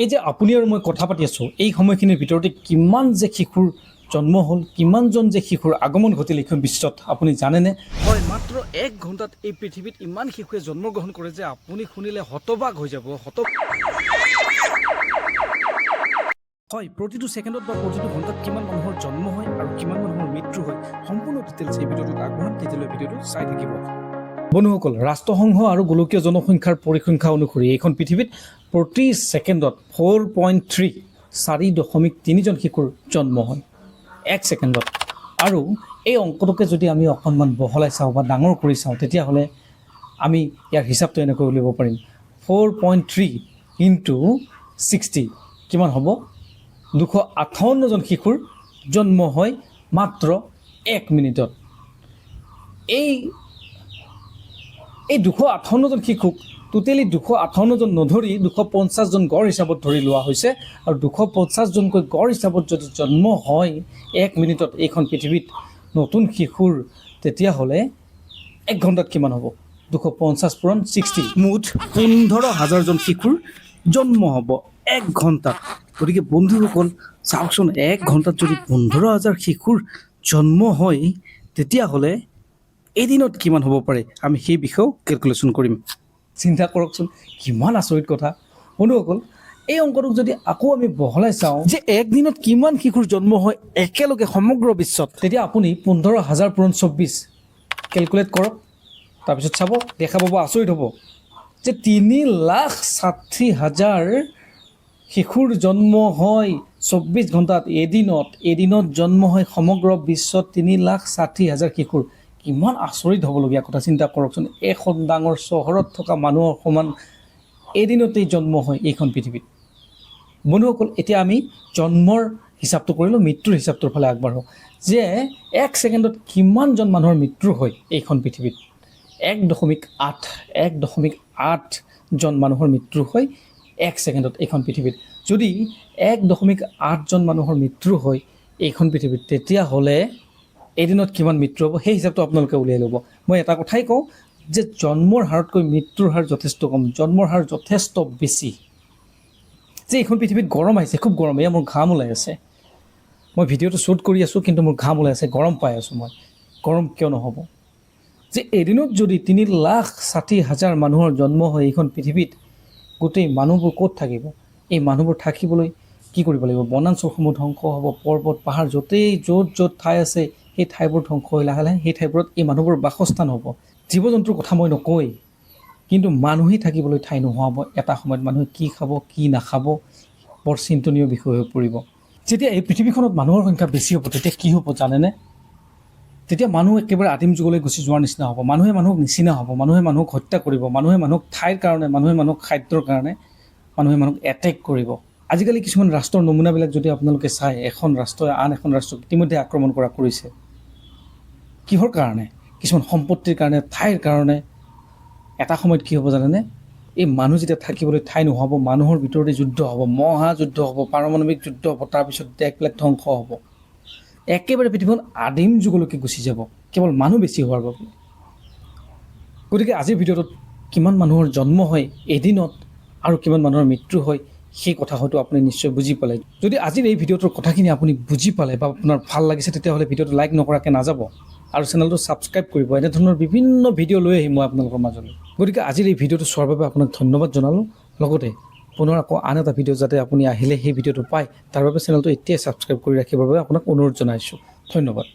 এই যে আপুনি আৰু মই কথা পাতি আছোঁ এই সময়খিনিৰ ভিতৰতে কিমান যে শিশুৰ জন্ম হ'ল, কিমানজন যে শিশুৰ আগমন ঘটিল এইখন বিশ্বত আপুনি জানেনে? হয়, মাত্ৰ 1 ঘণ্টাত এই পৃথিৱীত ইমান শিশুৱে জন্মগ্ৰহণ কৰে যে আপুনি শুনিলে হতবাক হৈ যাব। হয়, প্ৰতিটো ছেকেণ্ডত বা প্ৰতিটো ঘণ্টাত কিমান মানুহৰ জন্ম হয় আৰু কিমান মানুহৰ মৃত্যু হয়, সম্পূৰ্ণ ডিটেইলছ এই ভিডিঅ'টোত আগবঢ়াম। তেতিয়ালৈ ভিডিঅ'টো চাই থাকিব। বন্ধুসকল, ৰাষ্ট্ৰসংঘ আৰু গোলকীয় জনসংখ্যাৰ পৰিসংখ্যা অনুসৰি এইখন পৃথিৱীত প্ৰতি ছেকেণ্ডত 4.3 জন শিশুৰ জন্ম হয় 1 ছেকেণ্ডত। আৰু এই অংকটোকে যদি আমি অকণমান বহলাই চাওঁ বা ডাঙৰ কৰি চাওঁ, তেতিয়াহ'লে আমি ইয়াৰ হিচাপটো এনেকৈ উলিয়াব পাৰিম। 4.3 ইনটু 60 কিমান হ'ব? 258 জন শিশুৰ জন্ম হয় মাত্ৰ 1 মিনিটত। এই 258 জন শিশুক টোটেলি 258 জন নধৰি 250 জন গড় হিচাপত ধৰি লোৱা হৈছে। আৰু 250 জনকৈ গড় হিচাপত যদি জন্ম হয় 1 মিনিটত এইখন পৃথিৱীত নতুন শিশুৰ, তেতিয়াহ'লে 1 ঘণ্টাত কিমান হ'ব? 250 পূৰণ 60, মুঠ 15,000 জন শিশুৰ জন্ম হ'ব 1 ঘণ্টাত। গতিকে বন্ধুসকল চাওকচোন, 1 ঘণ্টাত যদি 15,000 শিশুৰ জন্ম হয়, তেতিয়াহ'লে এদিনত কিমান হ'ব পাৰে, আমি সেই বিষয়েও কেলকুলেশ্যন কৰিম। চিন্তা কৰকচোন, কিমান আচৰিত কথা। বন্ধুসকল, এই অংকটোক যদি আকৌ আমি বহলাই চাওঁ যে 1 দিনত কিমান শিশুৰ জন্ম হয় একেলগে সমগ্ৰ বিশ্বত, তেতিয়া আপুনি 15,000 পূৰণ 24 কেলকুলেট কৰক। তাৰপিছত চাব, দেখা পাব, আচৰিত হ'ব যে 3,60,000 শিশুৰ জন্ম হয় 24 ঘণ্টাত। এদিনত জন্ম হয় সমগ্ৰ বিশ্বত 3,60,000 শিশুৰ। কিমান আচৰিত হ'বলগীয়া কথা, চিন্তা কৰকচোন। এখন ডাঙৰ চহৰত থকা মানুহৰ সমান এদিনতেই জন্ম হয় এইখন পৃথিৱীত। বন্ধুসকল, এতিয়া আমি জন্মৰ হিচাপটো কৰিলোঁ, মৃত্যুৰ হিচাপটোৰ ফালে আগবাঢ়োঁ যে 1 ছেকেণ্ডত কিমানজন মানুহৰ মৃত্যু হয় এইখন পৃথিৱীত। 1.8 জন মানুহৰ মৃত্যু হয় 1 ছেকেণ্ডত এইখন পৃথিৱীত। যদি 1.8 জন মানুহৰ মৃত্যু হয় এইখন পৃথিৱীত, তেতিয়াহ'লে এদিনত কিমান মৃত্যু হ'ব সেই হিচাপটো আপোনালোকে উলিয়াই ল'ব। মই এটা কথাই কওঁ যে জন্মৰ হাৰতকৈ মৃত্যুৰ হাৰ যথেষ্ট কম, জন্মৰ হাৰ যথেষ্ট বেছি। যে এইখন পৃথিৱীত গৰম আহিছে, খুব গৰম, এয়া মোৰ ঘাম ওলাই আছে। মই ভিডিঅ'টো শ্বুট কৰি আছোঁ, কিন্তু মোৰ ঘাম ওলাই আছে, গৰম পাই আছোঁ মই। গৰম কিয় নহ'ব? যে এদিনত যদি 3,60,000 মানুহৰ জন্ম হয় এইখন পৃথিৱীত, গোটেই মানুহবোৰ ক'ত থাকিব? এই মানুহবোৰ থাকিবলৈ কি কৰিব লাগিব? বনাঞ্চলসমূহ ধ্বংস হ'ব, পৰ্বত পাহাৰ য'ত ঠাই আছে সেই ঠাইবোৰ ধ্বংস হৈ লাহে লাহে সেই ঠাইবোৰত এই মানুহবোৰ বাসস্থান হ'ব। জীৱ জন্তুৰ কথা মই নকওঁৱেই, কিন্তু মানুহেই থাকিবলৈ ঠাই নোহোৱা হ'ব। এটা সময়ত মানুহে কি খাব, কি নাখাব, বৰ চিন্তনীয় বিষয় হৈ পৰিব। যেতিয়া এই পৃথিৱীখনত মানুহৰ সংখ্যা বেছি হ'ব, তেতিয়া কি হ'ব জানেনে? তেতিয়া মানুহ একেবাৰে আদিম যুগলৈ গুচি যোৱাৰ নিচিনা হ'ব। মানুহে মানুহক নিচিনা হ'ব, মানুহে মানুহক হত্যা কৰিব, মানুহে মানুহক ঠাইৰ কাৰণে, মানুহে মানুহক খাদ্যৰ কাৰণে, মানুহে মানুহক এটেক কৰিব। আজিকালি কিছুমান ৰাষ্ট্ৰৰ নমুনাবিলাক যদি আপোনালোকে চায়, এখন ৰাষ্ট্ৰই আন এখন ৰাষ্ট্ৰক ইতিমধ্যে আক্ৰমণ কৰিছে। কিহৰ কাৰণে? কিছুমান সম্পত্তিৰ কাৰণে, ঠাইৰ কাৰণে। এটা সময়ত কি হ'ব জানেনে? এই মানুহ যেতিয়া থাকিবলৈ ঠাই নোহোৱাব, মানুহৰ ভিতৰতে যুদ্ধ হ'ব, মহাযুদ্ধ হ'ব, পাৰমাণৱিক যুদ্ধ হ'ব, তাৰপিছত দেশবিলাক ধ্বংস হ'ব। একেবাৰে পৃথিৱীখন আদিম যুগলৈকে গুচি যাব, কেৱল মানুহ বেছি হোৱাৰ বাবে। গতিকে আজিৰ ভিডিঅ'টোত কিমান মানুহৰ জন্ম হয় এদিনত আৰু কিমান মানুহৰ মৃত্যু হয় সেই কথা হয়তো আপুনি নিশ্চয় বুজি পালে। যদি আজিৰ এই ভিডিঅ'টোৰ কথাখিনি আপুনি বুজি পালে বা আপোনাৰ ভাল লাগিছে, তেতিয়াহ'লে ভিডিঅ'টো লাইক নকৰাকৈ নাযাব আৰু চেনেলটো ছাবস্ক্ৰাইব কৰিব। এনেধৰণৰ বিভিন্ন ভিডিঅ' লৈ আহিম মই আপোনালোকৰ মাজলৈ। গতিকে আজিৰ এই ভিডিঅ'টো চোৱাৰ বাবে আপোনাক ধন্যবাদ জনালোঁ। লগতে পুনৰ আকৌ আন এটা ভিডিঅ' যাতে আপুনি আহিলে সেই ভিডিঅ'টো পায়, তাৰ বাবে চেনেলটো এতিয়াই ছাবস্ক্ৰাইব কৰি ৰাখিবৰ বাবে আপোনাক অনুৰোধ জনাইছোঁ। ধন্যবাদ।